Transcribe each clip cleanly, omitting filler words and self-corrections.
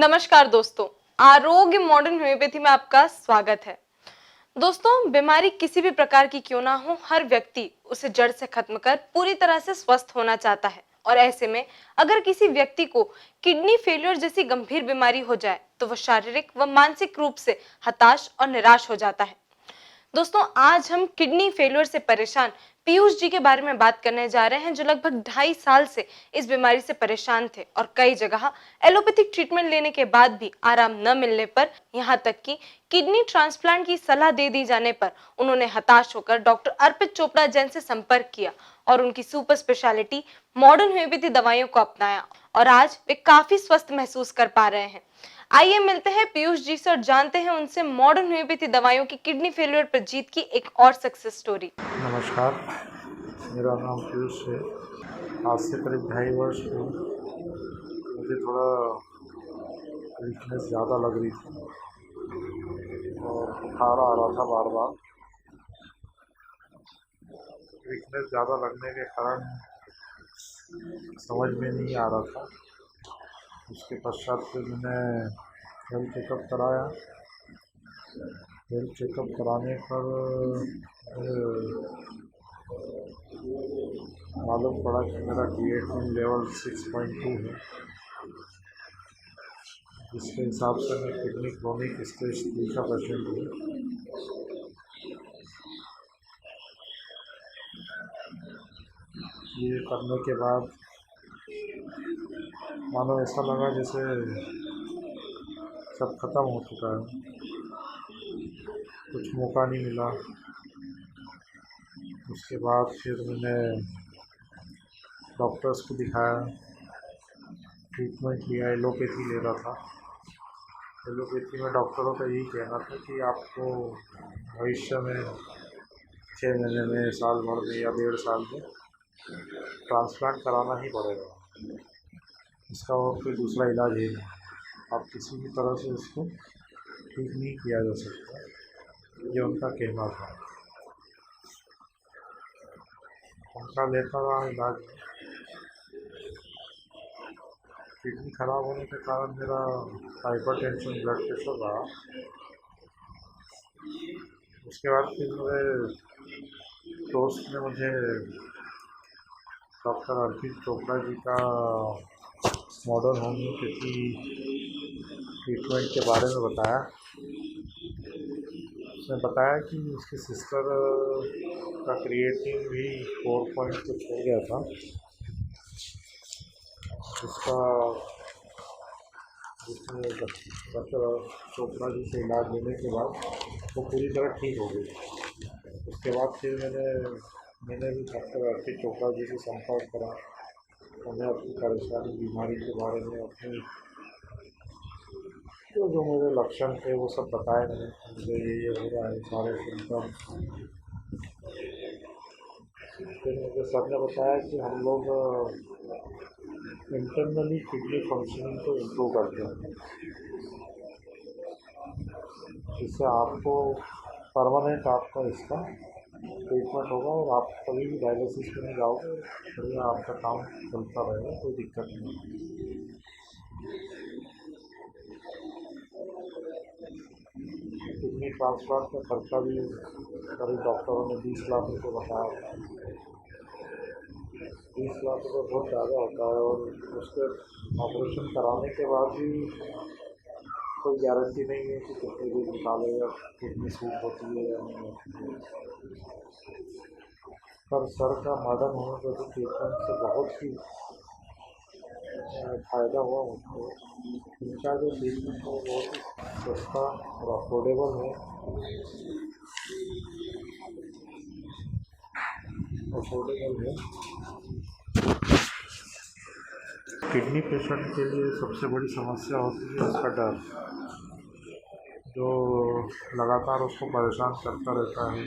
नमस्कार दोस्तों, आरोग्य मॉडर्न होम्योपैथी में आपका स्वागत है। दोस्तों, बीमारी किसी भी प्रकार की क्यों ना हो, हर व्यक्ति उसे जड़ से खत्म कर पूरी तरह से स्वस्थ होना चाहता है। और ऐसे में अगर किसी व्यक्ति को किडनी फेलियर जैसी गंभीर बीमारी हो जाए तो वह शारीरिक व मानसिक रूप से हताश और निराश हो जाता है। दोस्तों, आज हम किडनी फेलियर से परेशान पीयूष जी के बारे में बात करने जा रहे हैं, जो लगभग 2.5 साल से इस बीमारी से परेशान थे और कई जगह एलोपैथिक ट्रीटमेंट लेने के बाद भी आराम न मिलने पर, यहां तक कि किडनी ट्रांसप्लांट की सलाह दे दी जाने पर उन्होंने हताश होकर डॉक्टर अर्पित चोपड़ा जैन से संपर्क किया और उनकी सुपर स्पेशलिटी मॉडर्न होम्योपैथी दवाइयों को अपनाया और आज वे काफी स्वस्थ महसूस कर पा रहे हैं। आइए मिलते हैं पीयूष जी से और जानते हैं उनसे मॉडर्न होम्योपैथी दवाइयों की किडनी फेलियर पर जीत की एक और सक्सेस स्टोरी। नमस्कार, मेरा नाम पीयूष है। आज से करीब 2.5 वर्ष में मुझे थोड़ा वीकनेस ज़्यादा लग रही थी और बुखार आ रहा था बार बार। वीकनेस ज़्यादा लगने के कारण समझ में नहीं आ रहा था। उसके पश्चात फिर मैंने हेल्थ चेकअप कराया। हेल्थ चेकअप कराने पर मालूम पड़ा कि मेरा क्रिएटिनिन लेवल 6.2 है, जिसके हिसाब से मैं किडनी क्रोनिक स्टेज 3 का पेशेंट हूँ। ये करने के बाद मानो ऐसा लगा जैसे सब खत्म हो चुका है, कुछ मौका नहीं मिला। उसके बाद फिर मैंने डॉक्टर्स को दिखाया, ट्रीटमेंट लिया, एलोपैथी ले रहा था। एलोपैथी में डॉक्टरों का यही कहना था कि आपको भविष्य में 6 महीने में, साल भर में या 1.5 साल में ट्रांसप्लांट कराना ही पड़ेगा। इसका और कोई दूसरा इलाज है नहीं, आप किसी भी तरह से इसको ठीक नहीं किया जा सकता। ये उनका कहना था। उनका लेता रहा इलाज। किडनी खराब होने के कारण मेरा हाइपरटेंशन, ब्लड प्रेशर रहा। उसके बाद फिर मेरे दोस्त ने मुझे डॉक्टर अर्पित चोपड़ा जी का मॉडर्न होम्योपैथी ट्रीटमेंट के बारे में बताया। उसने बताया कि उसकी सिस्टर का क्रिएटिनिन भी 4 पॉइंट कुछ हो गया था, जिसका डॉक्टर चोपड़ा जी से इलाज लेने के बाद वो पूरी तरह ठीक हो गई। उसके बाद फिर मैंने भी डॉक्टर अर्पित चोपड़ा जी से संपर्क करा। उन्हें अपनी परेशानी, बीमारी के बारे में, अपनी जो मेरे लक्षण थे वो सब बताए मैंने। मुझे ये हो रहा है, सारे सिम्टम। फिर मुझे सर ने बताया कि हम लोग इंटरनली किडनी फंक्शनिंग को इम्प्रूव करते हैं, जिससे आपको परमानेंट आपका इसका ट्रीटमेंट होगा और आप कभी भी डायलिसिस में जाओगे, बढ़िया आपका काम चलता रहेगा, कोई दिक्कत नहीं। किडनी ट्रांसप्लांट का खर्चा भी करीब डॉक्टरों ने 20 लाख रुपये बताया। 20 लाख रुपये बहुत ज़्यादा होता है और उसके ऑपरेशन कराने के बाद भी कोई गारंटी नहीं है कि कितने दिन निकाले या किडनी सूट होती है या नहीं होती है। पर सर का मॉडर्न होम्योपैथी ट्रीटमेंट से बहुत ही फ़ायदा हुआ मुझको। इनका जो ट्रीटमेंट है बहुत ही सस्ता और अफोर्डेबल है। किडनी पेशेंट के लिए सबसे बड़ी समस्या होती है उसका डर, जो लगातार उसको परेशान करता रहता है।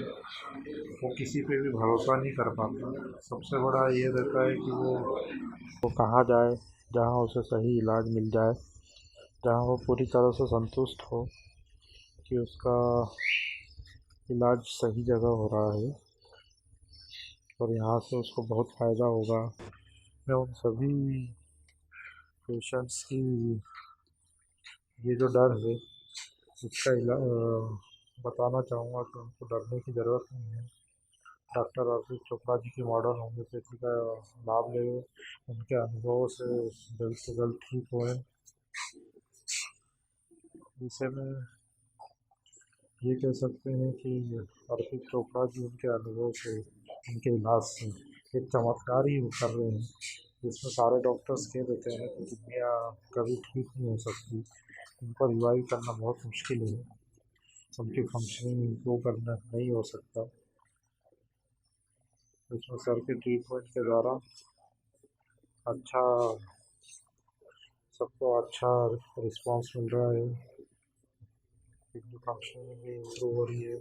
वो किसी पे भी भरोसा नहीं कर पाता। सबसे बड़ा ये रहता है कि वो कहाँ जाए जहाँ उसे सही इलाज मिल जाए, जहाँ वो पूरी तरह से संतुष्ट हो कि उसका इलाज सही जगह हो रहा है और यहाँ से उसको बहुत फ़ायदा होगा। मैं उन सभी पेशेंट्स की ये जो डर है इसका बताना चाहूँगा कि उनको डरने की ज़रूरत नहीं है। डॉक्टर अर्पित चोपड़ा जी की मॉडर्न होम्योपैथी का लाभ ले, उनके अनुभवों से जल्द से जल्द ठीक हुए। इसे में ये कह सकते हैं कि अर्पित चोपड़ा जी उनके अनुभव से, उनके इलाज से एक चमत्कार ही कर रहे हैं, जिसमें सारे डॉक्टर्स कह देते हैं कि किडनियाँ कभी ठीक नहीं हो सकती, उनको रिवाइव करना बहुत मुश्किल है, उनकी फंक्शनिंग इम्प्रूव करना नहीं हो सकता। इसमें सर के ट्रीटमेंट के द्वारा अच्छा, सबको अच्छा रिस्पांस मिल रहा है, किडनी फंक्शनिंग भी इम्प्रूव हो रही है।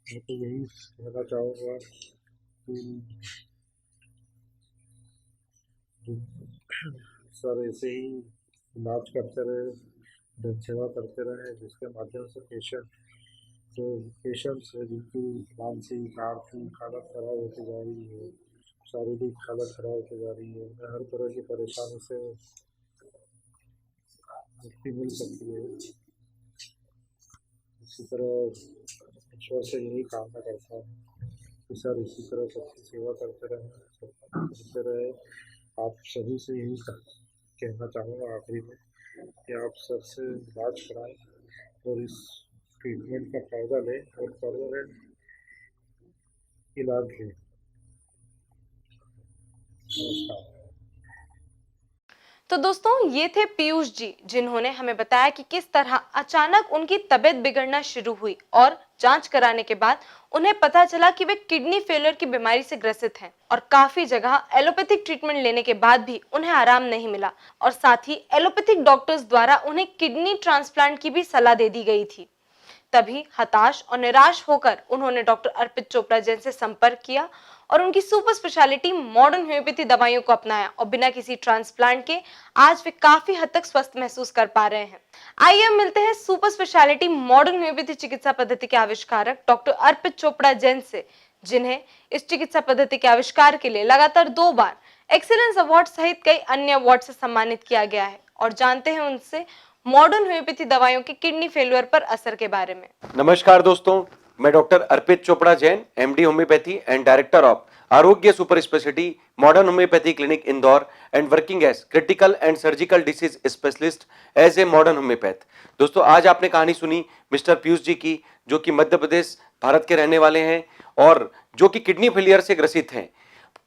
मैं तो यही कहना चाहूँगा कि सर ऐसे ही इलाज करते रहे, जनसेवा करते रहे, जिसके माध्यम से पेशेंट्स है जिनकी मानसिक आर्थिक हालत खराब होती जा रही है, शारीरिक हालत खराब होती जा रही है, उन्हें हर तरह की परेशानी से मुक्ति मिल सकती है। इसी तरह ईश्वर से यही कामना करता हूँ कि सर इसी तरह सबकी सेवा करते रहें, करते रहे। आप सभी से यही कहना चाहूँगा आखिरी में कि आप सर से इलाज कराएं और इस ट्रीटमेंट का फ़ायदा लें और परमानेंट इलाज लें। नमस्कार। तो दोस्तों ये थे पीयूष जी, जिन्होंने हमें बताया कि किस तरह अचानक उनकी तबीयत बिगड़ना शुरू हुई और जांच कराने के बाद उन्हें पता चला कि वे किडनी फेलियर की बीमारी से ग्रसित हैं और काफी जगह एलोपैथिक ट्रीटमेंट लेने के बाद भी उन्हें आराम नहीं मिला और साथ ही एलोपैथिक डॉक्टर्स द्वारा उन्हें किडनी ट्रांसप्लांट की भी सलाह दे दी गई थी। तभी हताश और निराश होकर उन्होंने डॉक्टर अर्पित चोपड़ा जैन से संपर्क किया और उनकी सुपर स्पेशलिटी मॉडर्न होम्योपैथी दवाइयों को अपनाया और बिना किसी ट्रांसप्लांट के आज वे काफी हद तक स्वस्थ महसूस कर पा रहे हैं। आइए हम मिलते हैं सुपर स्पेशलिटी मॉडर्न होम्योपैथी चिकित्सा पद्धति के आविष्कारक डॉक्टर अर्पित चोपड़ा जैन से, जिन्हें इस चिकित्सा पद्धति के आविष्कार के लिए लगातार 2 बार एक्सीलेंस अवार्ड सहित कई अन्य अवार्ड से सम्मानित किया गया है, और जानते हैं उनसे मॉडर्न होम्योपैथी दवाइयों के किडनी फेलियर पर असर के बारे में। नमस्कार दोस्तों, मैं doctor Arpit Chopra Jain, MD homeopathy and director of Arogya super speciality modern homeopathy clinic Indore and working as critical and surgical disease specialist as a modern homeopath. दोस्तों आज आपने कहानी सुनी मिस्टर पीयूष जी की, जो कि मध्य प्रदेश भारत के रहने वाले हैं और जो कि किडनी फेलियर से ग्रसित हैं।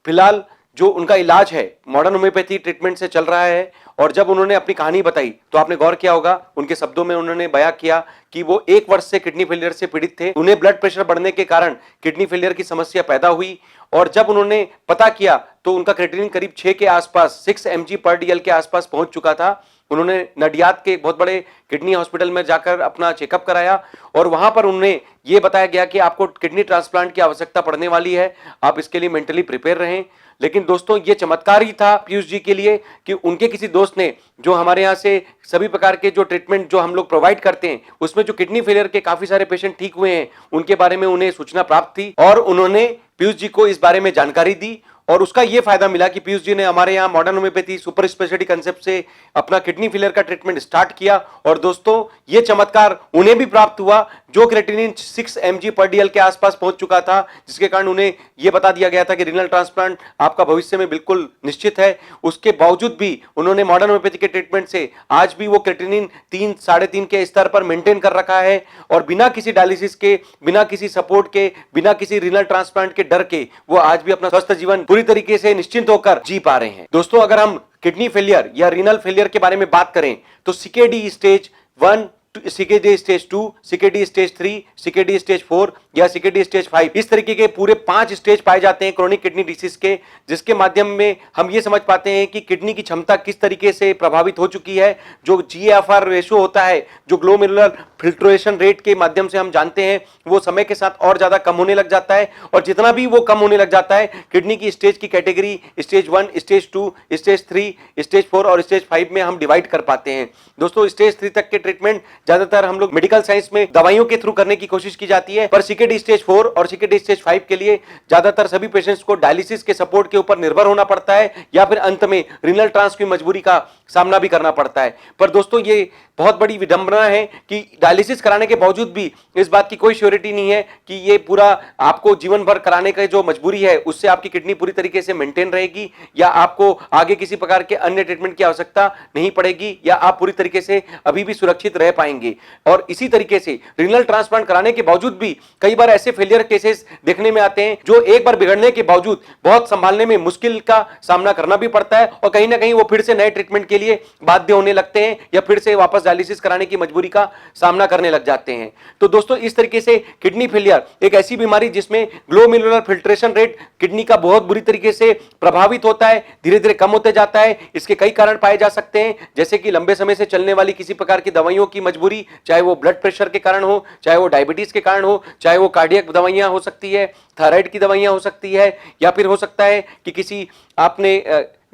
फिलहाल जो उनका इलाज है मॉडर्न होम्योपैथी ट्रीटमेंट से चल रहा है, और जब उन्होंने अपनी कहानी बताई तो आपने गौर किया होगा, उनके शब्दों में उन्होंने बयां किया कि वो 1 वर्ष से किडनी फेलियर से पीड़ित थे। उन्हें ब्लड प्रेशर बढ़ने के कारण किडनी फेलियर की समस्या पैदा हुई और जब उन्होंने पता किया तो उनका क्रिएटिनिन करीब 6 के आसपास 6 mg/dl के आसपास पहुंच चुका था। उन्होंने नडियाद के एक बहुत बड़े किडनी हॉस्पिटल में जाकर अपना चेकअप कराया और वहां पर उन्हें यह बताया गया कि आपको किडनी ट्रांसप्लांट की आवश्यकता पड़ने वाली है, आप इसके लिए मेंटली प्रिपेयर रहें। लेकिन दोस्तों ये चमत्कार ही था पीयूष जी के लिए कि उनके किसी दोस्त ने, जो हमारे यहाँ से सभी प्रकार के जो ट्रीटमेंट जो हम लोग प्रोवाइड करते हैं उसमें जो किडनी फेलियर के काफी सारे पेशेंट ठीक हुए हैं, उनके बारे में उन्हें सूचना प्राप्त थी और उन्होंने पीयूष जी को इस बारे में जानकारी दी और उसका यह फायदा मिला कि पीयूष जी ने हमारे यहाँ modern homeopathy super speciality concept से अपना किडनी फेलियर का ट्रीटमेंट स्टार्ट किया। और दोस्तों ये चमत्कार उन्हें भी प्राप्त हुआ, जो क्रिएटिनिन 6 mg/dl के आसपास पहुंच चुका था, जिसके कारण उन्हें यह बता दिया गया था कि रीनल ट्रांसप्लांट आपका भविष्य में बिल्कुल निश्चित है। उसके बावजूद भी उन्होंने मॉडर्न होम्योपैथी के ट्रीटमेंट से आज भी वो क्रिएटिनिन 3-3.5 के स्तर पर मेंटेन कर रखा है और बिना किसी डायलिसिस के, बिना किसी सपोर्ट के, बिना किसी रीनल ट्रांसप्लांट के डर के वो आज भी अपना स्वस्थ जीवन पूरी तरीके से निश्चिंत होकर जी पा रहे हैं। दोस्तों अगर हम किडनी फेलियर या रीनल फेलियर के बारे में बात करें तो CKD stage 1, CKD stage 2, CKD stage 3, CKD stage 4 या सीकेडी स्टेज 5, इस तरीके के पूरे 5 स्टेज पाए जाते हैं क्रोनिक किडनी डिसीज के, जिसके माध्यम में हम ये समझ पाते हैं कि किडनी की क्षमता किस तरीके से प्रभावित हो चुकी है। जो GFR रेशो होता है, जो ग्लोमेरुलर फिल्ट्रेशन रेट के माध्यम से हम जानते हैं, वो समय के साथ और ज्यादा कम होने लग जाता है और जितना भी वो कम होने लग जाता है, किडनी की स्टेज की category stage 1, stage 2, stage 3, stage 4 और स्टेज 5 में हम डिवाइड कर पाते हैं। दोस्तों स्टेज 3 तक के ट्रीटमेंट ज्यादातर हम लोग मेडिकल साइंस में दवाइयों के थ्रू करने की कोशिश की जाती है, पर सीकेडी स्टेज 4 और सीकेडी स्टेज 5 के लिए ज्यादातर सभी पेशेंट्स को डायलिसिस के सपोर्ट के ऊपर निर्भर होना पड़ता है या फिर अंत में रीनल ट्रांस की मजबूरी का सामना भी करना पड़ता है। पर दोस्तों ये बहुत बड़ी विडंबना है कि डायलिसिस कराने के बावजूद भी इस बात की कोई श्योरिटी नहीं है कि ये पूरा आपको जीवन भर कराने का जो मजबूरी है उससे आपकी किडनी पूरी तरीके से मेंटेन रहेगी या आपको आगे किसी प्रकार के अन्य ट्रीटमेंट की आवश्यकता नहीं पड़ेगी या आप पूरी तरीके से अभी भी सुरक्षित रह पाएंगे। और इसी तरीके से रीनल ट्रांसप्लांट कराने के बावजूद भी कई बार ऐसे फेलियर केसेस देखने में आते हैं जो एक बार बिगड़ने के बावजूद बहुत संभालने में मुश्किल का सामना करना भी पड़ता है और कहीं ना कहीं वो फिर से नए ट्रीटमेंट के लिए बाध्य होने लगते हैं या फिर से वापस डायलिसिस कराने की मजबूरी का सामना करने लग जाते हैं। तो दोस्तों इस तरीके से किडनी फेलियर एक ऐसी बीमारी जिसमें ग्लोमेरुलर फिल्ट्रेशन रेट किडनी का बहुत बुरी तरीके से प्रभावित होता है, धीरे धीरे कम होते जाता है। इसके कई कारण पाए जा सकते हैं, जैसे कि लंबे समय से चलने वाली किसी प्रकार की दवाइयों की मजबूरी, चाहे वो ब्लड प्रेशर के कारण हो, चाहे वो डायबिटीज के कारण हो, चाहे वो कार्डियक दवाइयां हो सकती है, थायराइड की दवाइयां हो सकती है, या फिर हो सकता है कि किसी आपने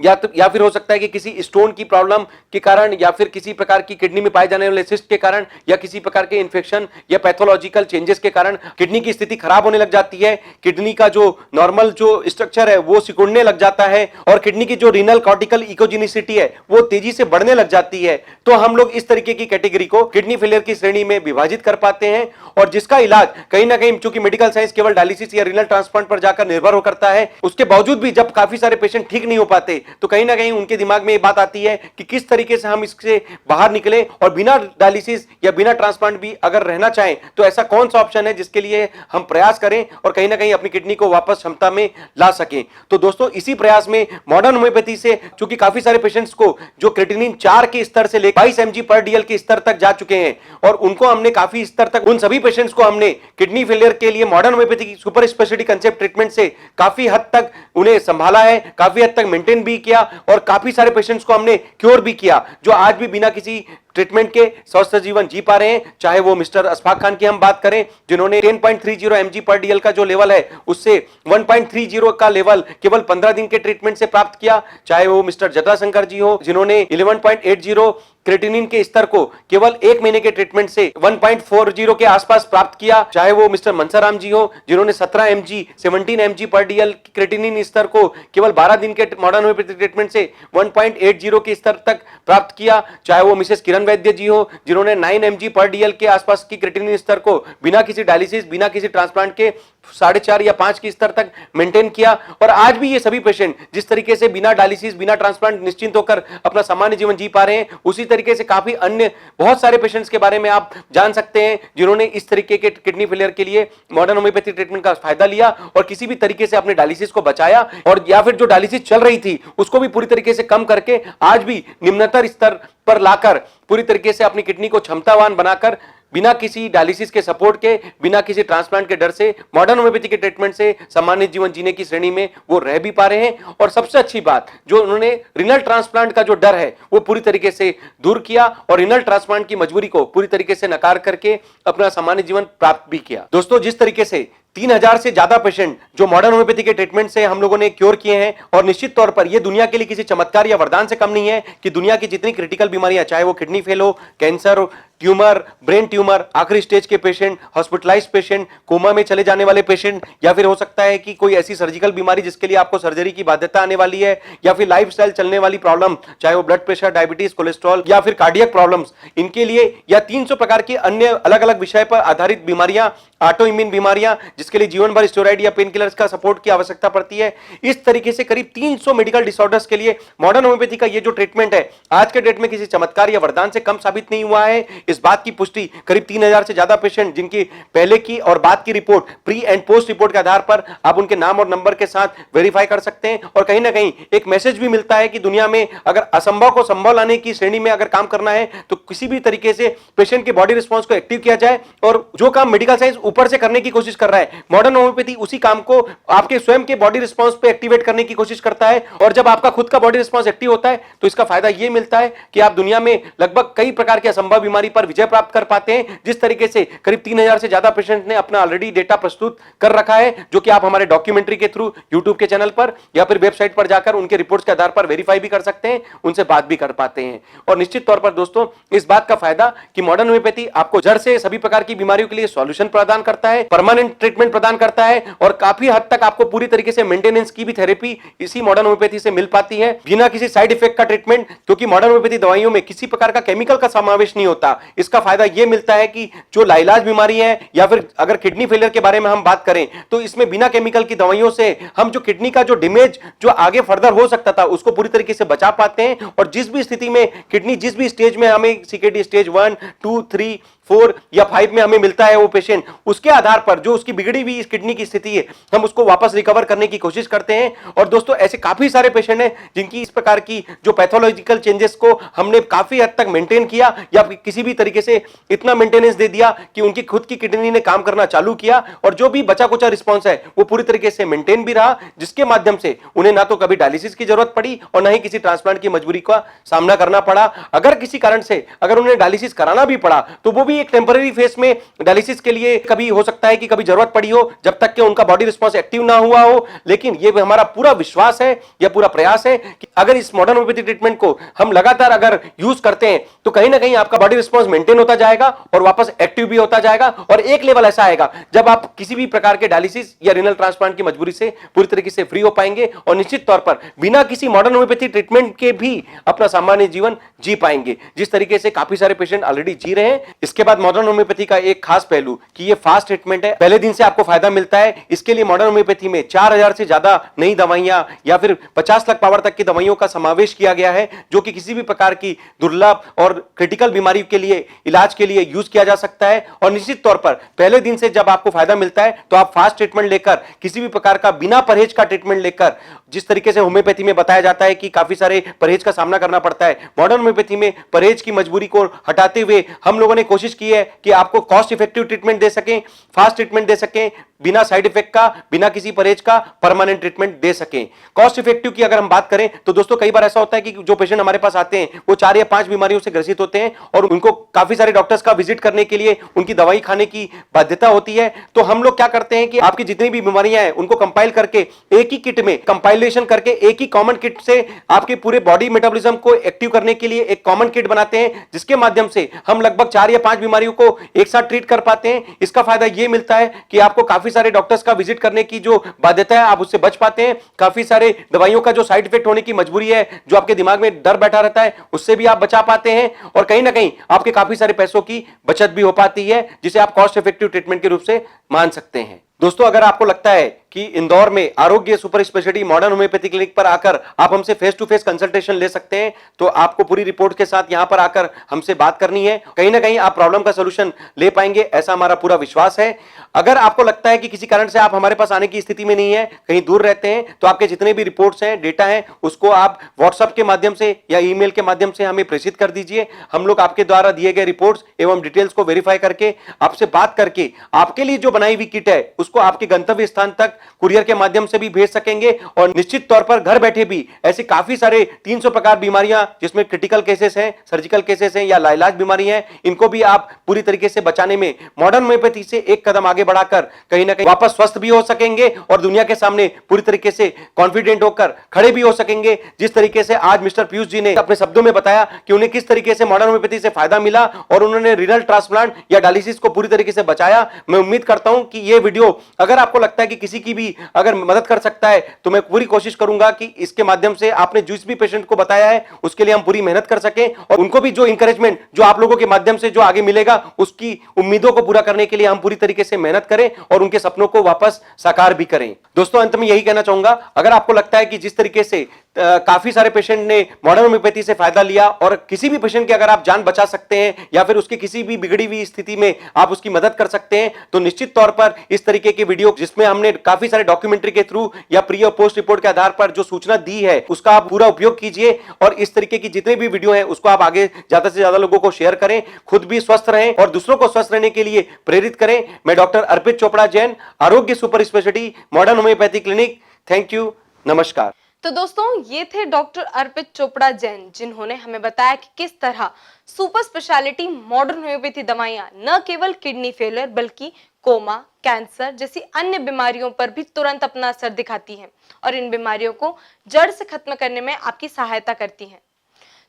या फिर हो सकता है कि किसी स्टोन की प्रॉब्लम के कारण या फिर किसी प्रकार की किडनी में पाए जाने वाले सिस्ट के कारण या किसी प्रकार के इन्फेक्शन या पैथोलॉजिकल चेंजेस के कारण किडनी की स्थिति खराब होने लग जाती है। किडनी का जो नॉर्मल जो स्ट्रक्चर है वो सिकुड़ने लग जाता है और किडनी की जो रीनल कॉर्टिकल इकोजेनिसिटी है वो तेजी से बढ़ने लग जाती है। तो हम लोग इस तरीके की कैटेगरी को किडनी फेलियर की श्रेणी में विभाजित कर पाते हैं और जिसका इलाज कहीं ना कहीं, चूंकि मेडिकल साइंस केवल डायलिसिस या रीनल ट्रांसप्लांट पर जाकर निर्भर हो करता है, उसके बावजूद भी जब काफी सारे पेशेंट ठीक नहीं हो पाते तो कहीं ना कहीं उनके दिमाग में ये बात आती है कि किस तरीके से हम इससे बाहर निकले और बिना डायलिसिस या बिना ट्रांसप्लांट भी अगर रहना चाहें तो ऐसा कौन सा ऑप्शन है जिसके लिए हम प्रयास करें और कहीं ना कहीं अपनी किडनी को वापस क्षमता में ला सकें। तो दोस्तों इसी प्रयास में मॉडर्न होम्योपैथी से, चूंकि काफी सारे पेशेंट्स को जो क्रिएटिनिन 4 के स्तर से लेकर 22 mg/dl के स्तर तक जा चुके हैं और उनको हमने काफी स्तर तक, उन सभी पेशेंट्स को हमने किडनी फेलियर के लिए मॉडर्न होम्योपैथी की सुपर स्पेशलिटी कंसेप्ट ट्रीटमेंट से काफी हद तक उन्हें संभाला है, काफी हद तक मेंटेन भी किया और काफी सारे पेशेंट्स को हमने क्योर भी किया जो आज भी बिना किसी ट्रीटमेंट के स्वस्थ जीवन जी पा रहे हैं। चाहे वो मिस्टर अशफाक खान की हम बात करें जिन्होंने 10.30 mg/dl का जो लेवल है उससे 1.30 का लेवल केवल 15 दिन के ट्रीटमेंट से प्राप्त किया, चाहे वो मिस्टर जटाशंकर जी हो जिन्होंने 11.80 क्रिएटिनिन के स्तर को केवल 1 महीने के ट्रीटमेंट से 1.40 के आसपास प्राप्त किया, चाहे वो मिस्टर मनसाराम जी हो जिन्होंने 17 mg/dl क्रिएटिनिन स्तर को केवल 12 दिन के मॉडर्न होम्योपैथी ट्रीटमेंट से 1.80 के स्तर तक प्राप्त किया, चाहे वो मिसेस किरण वैद्य जी हो जिन्होंने 9 mg/dl के आसपास की क्रिएटिनिन स्तर को बिना किसी डायलिसिस, बिना किसी ट्रांसप्लांट के 4.5 या 5 के स्तर तक मेंटेन किया। और आज भी ये सभी पेशेंट जिस तरीके से बिना डायलिसिस, बिना ट्रांसप्लांट निश्चिंत होकर अपना सामान्य जीवन जी पा रहे हैं, उसी तरीके से काफी अन्य बहुत सारे पेशेंट्स के बारे में आप जान सकते हैं जिन्होंने इस तरीके के किडनी फेलियर के लिए मॉडर्न होम्योपैथी ट्रीटमेंट का फायदा लिया और किसी भी तरीके से अपने डायलिसिस को बचाया और या फिर जो डायलिसिस चल रही थी उसको भी पूरी तरीके से कम करके आज भी निम्नतर स्तर पर लाकर पूरी तरीके से अपनी किडनी को क्षमतावान बनाकर बिना किसी डायलिसिस के सपोर्ट के, बिना किसी ट्रांसप्लांट के डर से मॉडर्न होम्योपैथी के ट्रीटमेंट से सामान्य जीवन जीने की श्रेणी में वो रह भी पा रहे हैं। और सबसे अच्छी बात, जो उन्होंने रीनल ट्रांसप्लांट का जो डर है वो पूरी तरीके से दूर किया और रीनल ट्रांसप्लांट की मजबूरी को पूरी तरीके से नकार करके अपना सामान्य जीवन प्राप्त भी किया। दोस्तों जिस तरीके से 3000 से ज्यादा पेशेंट जो मॉडर्न होम्योपैथी के ट्रीटमेंट से हम लोगों ने क्योर किए हैं और निश्चित तौर पर यह दुनिया के लिए किसी चमत्कार या वरदान से कम नहीं है कि दुनिया की जितनी क्रिटिकल बीमारियां, चाहे वो किडनी फेल हो, कैंसर, ट्यूमर, ब्रेन ट्यूमर, आखिरी स्टेज के पेशेंट, हॉस्पिटलाइज पेशेंट, कोमा में चले जाने वाले पेशेंट, या फिर हो सकता है कि कोई ऐसी सर्जिकल बीमारी जिसके लिए आपको सर्जरी की बाध्यता आने वाली है, या फिर लाइफस्टाइल चलने वाली प्रॉब्लम, चाहे वो ब्लड प्रेशर, डायबिटीज, कोलेस्ट्रॉल या फिर कार्डियक प्रॉब्लम्स, इनके लिए या 300 प्रकार की अन्य अलग अलग विषय पर आधारित बीमारियां, ऑटो इम्यून बीमारियां जिसके लिए जीवन भर स्टेरॉइड या पेन किलर्स का सपोर्ट की आवश्यकता पड़ती है, इस तरीके से करीब 300 मेडिकल डिसऑर्डर्स के लिए मॉडर्न होम्योपैथी का ये जो ट्रीटमेंट है आज के डेट में किसी चमत्कार या वरदान से कम साबित नहीं हुआ है। इस बात की पुष्टि करीब 3000 से ज्यादा पेशेंट जिनकी पहले की और बाद की report, pre and post report के आधार पर आप उनके नाम और नंबर के साथ वेरीफाई कर सकते हैं और कहीं ना कहीं एक मैसेज भी मिलता है कि दुनिया में अगर असंभव को संभव लाने की श्रेणी में अगर काम करना है तो किसी भी तरीके से पेशेंट के बॉडी रिस्पॉन्स को एक्टिव किया जाए और जो काम मेडिकल साइंस ऊपर से करने की कोशिश कर रहा है मॉडर्न होम्योपैथी उसी काम को आपके स्वयं के बॉडी रिस्पांस पे एक्टिवेट करने की कोशिश करता है, और जब आपका खुद का बॉडी रिस्पांस एक्टिव होता है तो इसका फायदा यह मिलता है कि आप दुनिया में लगभग कई प्रकार के असंभव बीमारी पर विजय प्राप्त कर पाते हैं। जिस तरीके से करीब 3000 से ज्यादा पेशेंट ने अपना ऑलरेडी डेटा प्रस्तुत कर रखा है, जो कि आप हमारे डॉक्यूमेंट्री के थ्रू यूट्यूब के चैनल पर या फिर वेबसाइट पर जाकर उनके रिपोर्ट्स के आधार पर वेरीफाई भी कर सकते हैं, उनसे बात भी कर पाते हैं। और निश्चित तौर पर दोस्तों इस बात का फायदा कि मॉडर्न होम्योपैथी आपको जड़ से सभी प्रकार की बीमारियों के लिए सॉल्यूशन प्रदान करता है, परमानेंट ट्रीटमेंट प्रदान करता है, और काफी हद तक आपको पूरी तरीके से मेंटेनेंस की भी थेरेपी इसी मॉडर्न होम्योपैथी से मिल पाती है, बिना किसी साइड इफेक्ट का ट्रीटमेंट, क्योंकि मॉडर्न होम्योपैथी दवाइयों में किसी प्रकार का केमिकल का समावेश नहीं होता। इसका फायदा यह मिलता है कि जो लाइलाज बीमारी है या फिर अगर किडनी फेलियर के बारे में हम बात करें तो इसमें बिना केमिकल की दवाइयों से हम जो किडनी का जो डैमेज जो आगे फर्दर हो सकता था उसको पूरी तरीके से बचा पाते हैं, और जिस भी स्थिति में किडनी जिस भी स्टेज में हमें सीकेडी स्टेज 1, 2, 3, 4 या 5 में हमें मिलता है वो पेशेंट, उसके आधार पर जो उसकी बिगड़ी हुई किडनी की स्थिति है हम उसको वापस रिकवर करने की कोशिश करते हैं। और दोस्तों ऐसे काफी सारे पेशेंट हैं जिनकी इस प्रकार की जो पैथोलॉजिकल चेंजेस को हमने काफी हद तक मेंटेन किया या किसी भी तरीके से इतना मेंटेनेंस दे दिया कि उनकी खुद की किडनी ने काम करना चालू किया, और जो भी बचा कुचा रिस्पॉन्स है वो पूरी तरीके से मेंटेन भी रहा, जिसके माध्यम से उन्हें ना तो कभी डायलिसिस की जरूरत पड़ी और ना ही किसी ट्रांसप्लांट की मजबूरी का सामना करना पड़ा। अगर किसी कारण से अगर उन्हें डायलिसिस कराना भी पड़ा तो वो भी एक टेंपरेरी फेस में डायलिसिस के लिए कभी हो सकता है कि कभी जरूरत पड़ी हो, जब तक कि उनका बॉडी रिस्पांस एक्टिव ना हुआ हो। लेकिन ये हमारा पूरा विश्वास है या पूरा प्रयास है कि अगर इस मॉडर्न होम्योपैथी ट्रीटमेंट को हम लगातार अगर यूज करते हैं तो कहीं ना कहीं आपका बॉडी रिस्पांस मेंटेन होता जाएगा और वापस एक्टिव भी होता जाएगा, और एक लेवल ऐसा आएगा जब आप किसी भी प्रकार के डायलिसिस या रीनल ट्रांसप्लांट की मजबूरी से पूरी तरीके से फ्री हो पाएंगे, और निश्चित तौर पर बिना किसी मॉडर्न होम्योपैथी ट्रीटमेंट के भी अपना सामान्य जीवन जी पाएंगे, जिस तरीके से काफी सारे पेशेंट ऑलरेडी जी रहे हैं। इसके बाद मॉडर्न होम्योपैथी का एक खास पहलू कि ये फास्ट ट्रीटमेंट है, पहले दिन से आपको फायदा मिलता है। इसके लिए मॉडर्न होम्योपैथी में 4000 से ज्यादा नई दवाइयां या फिर 50 लाख पावर तक की दवाइयों का समावेश किया गया है, जो कि किसी भी प्रकार की दुर्लभ और क्रिटिकल बीमारी के लिए इलाज के लिए यूज किया जा सकता है। और निश्चित तौर पर पहले दिन से जब आपको फायदा मिलता है तो आप फास्ट ट्रीटमेंट लेकर किसी भी प्रकार का बिना परहेज का ट्रीटमेंट लेकर, जिस तरीके से होम्योपैथी में बताया जाता है कि काफी सारे परहेज का सामना करना पड़ता है, मॉडर्न होम्योपैथी में परहेज की मजबूरी को हटाते हुए हम लोगों ने कोशिश की है कि आपको कॉस्ट इफेक्टिव ट्रीटमेंट दे सकें, फास्ट ट्रीटमेंट दे सकें, बिना साइड इफेक्ट का, बिना किसी परहेज का परमानेंट ट्रीटमेंट दे सकें। कॉस्ट इफेक्टिव की अगर हम बात करें तो दोस्तों कई बार ऐसा होता है कि जो पेशेंट हमारे पास आते हैं वो 4 या 5 बीमारियों से ग्रसित होते हैं और उनको काफी सारे डॉक्टर्स का विजिट करने के लिए उनकी दवाई खाने की बाध्यता होती है। तो हम लोग क्या करते हैं कि आपकी जितनी भी बीमारियां हैं उनको कंपाइल करके एक ही किट में कंपाइलेशन करके एक ही कॉमन किट से आपके पूरे बॉडी मेटाबॉलिज्म को एक्टिव करने के लिए एक कॉमन किट बनाते हैं, जिसके माध्यम से हम लगभग 4 या 5 बीमारियों को एक साथ ट्रीट कर पाते हैं। इसका फायदा यह मिलता है कि आपको काफी सारे डॉक्टर्स का विजिट करने की जो बाध्यता है आप उससे बच पाते हैं, काफी सारे दवाइयों का जो साइड इफेक्ट होने की मजबूरी है, जो आपके दिमाग में डर बैठा रहता है, उससे भी आप बचा पाते हैं, और कहीं ना कहीं आपके काफी सारे पैसों की बचत भी हो पाती है, जिसे आप कॉस्ट इफेक्टिव ट्रीटमेंट के रूप से मान सकते हैं। दोस्तों अगर आपको लगता है कि इंदौर में आरोग्य super speciality modern homeopathy clinic पर आकर आप हमसे फेस टू फेस कंसल्टेशन ले सकते हैं, तो आपको पूरी रिपोर्ट के साथ यहां पर आकर हमसे बात करनी है। कहीं ना कहीं आप प्रॉब्लम का सलूशन ले पाएंगे, ऐसा हमारा पूरा विश्वास है। अगर आपको लगता है कि किसी कारण से आप हमारे पास आने की स्थिति में नहीं है, कहीं दूर रहते हैं, तो आपके जितने भी रिपोर्ट्स हैं, डेटा हैं, उसको आप व्हाट्सएप के माध्यम से या ईमेल के माध्यम से हमें प्रेषित कर दीजिए। हम लोग आपके द्वारा दिए गए रिपोर्ट्स एवं डिटेल्स को वेरीफाई करके आपसे बात करके आपके लिए जो बनाई हुई किट है उसको आपके गंतव्य स्थान तक कुरियर के माध्यम से भी भेज सकेंगे। और निश्चित तौर पर घर बैठे भी ऐसे काफी सारे 300 प्रकार बीमारियां जिसमें क्रिटिकल केसेस हैं, सर्जिकल केसेस हैं या लाइलाज बीमारी हैं, इनको भी आप पूरी तरीके से बचाने में मॉडर्न होम्योपैथी से एक कदम आगे बढ़ाकर कहीं ना कहीं वापस स्वस्थ भी हो सकेंगे और दुनिया के सामने पूरी तरीके से कॉन्फिडेंट होकर खड़े भी हो सकेंगे। जिस तरीके से आज मिस्टर पीयूष जी ने अपने शब्दों में बताया कि उन्हें किस तरीके से मॉडर्न होम्योपैथी से फायदा मिला और उन्होंने रीनल ट्रांसप्लांट या डायलिसिस को पूरी तरीके से बचाया। मैं उम्मीद करता हूं कि यह वीडियो अगर आपको लगता है कि किसी की भी अगर मदद कर सकता है तो मैं पूरी कोशिश करूंगा कि इसके माध्यम से आपने जिस भी पेशेंट को बताया है उसके लिए हम पूरी मेहनत कर सकें और उनको भी जो इंकरेजमेंट जो आप लोगों के माध्यम से जो आगे मिलेगा उसकी उम्मीदों को पूरा करने के लिए हम पूरी तरीके से मेहनत करें और उनके सपनों को वापस साकार भी करें। दोस्तों अंत में यही कहना चाहूंगा, अगर आपको लगता है कि जिस तरीके से काफी सारे पेशेंट ने मॉडर्न होम्योपैथी से फायदा लिया और किसी भी पेशेंट की अगर आप जान बचा सकते हैं या फिर उसकी किसी भी बिगड़ी हुई स्थिति में आप उसकी मदद कर सकते हैं तो निश्चित तौर पर इस तरीके के वीडियो जिसमें हमने काफी सारे डॉक्यूमेंट्री के थ्रू या प्री और पोस्ट रिपोर्ट के आधार पर जो सूचना दी है उसका आप पूरा उपयोग कीजिए और इस तरीके की जितने भी वीडियो हैं उसको आप आगे ज्यादा से ज्यादा लोगों को शेयर करें, खुद भी स्वस्थ रहें और दूसरों को स्वस्थ रहने के लिए प्रेरित करें। मैं डॉक्टर अर्पित चोपड़ा जैन, आरोग्य super speciality modern homeopathy clinic. Thank you, नमस्कार। तो दोस्तों ये थे डॉक्टर अर्पित चोपड़ा जैन, जिन्होंने हमें बताया कि किस तरह सुपर स्पेशलिटी मॉडर्न होम्योपैथी दवाइयां न केवल किडनी फेलियर बल्कि कोमा, कैंसर जैसी अन्य बीमारियों पर भी तुरंत अपना असर दिखाती हैं और इन बीमारियों को जड़ से खत्म करने में आपकी सहायता करती हैं।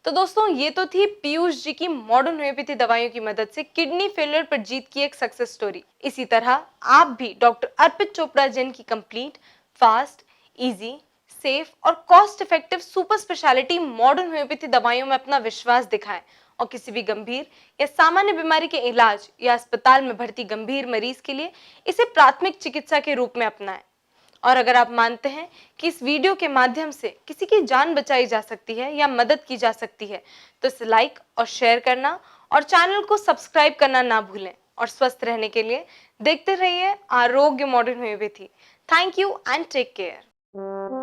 तो दोस्तों ये तो थी पीयूष जी की मॉडर्न होम्योपैथी दवाइयों की मदद से किडनी फेलियर पर जीत की एक सक्सेस स्टोरी। इसी तरह आप भी डॉक्टर अर्पित चोपड़ा जैन की कंप्लीट, फास्ट, इजी, सेफ और cost effective super speciality modern homeopathy दवाइयों में अपना विश्वास दिखाएं और किसी भी गंभीर या सामान्य बीमारी के इलाज या अस्पताल में भर्ती गंभीर मरीज के लिए इसे प्राथमिक चिकित्सा के रूप में अपनाएं। और अगर आप मानते हैं कि इस वीडियो के माध्यम से किसी की जान बचाई जा सकती है या मदद की जा सकती है तो इसे लाइक और शेयर करना और चैनल को सब्सक्राइब करना ना भूलें और स्वस्थ रहने के लिए देखते रहिए Arogya modern homeopathy. Thank you and take care.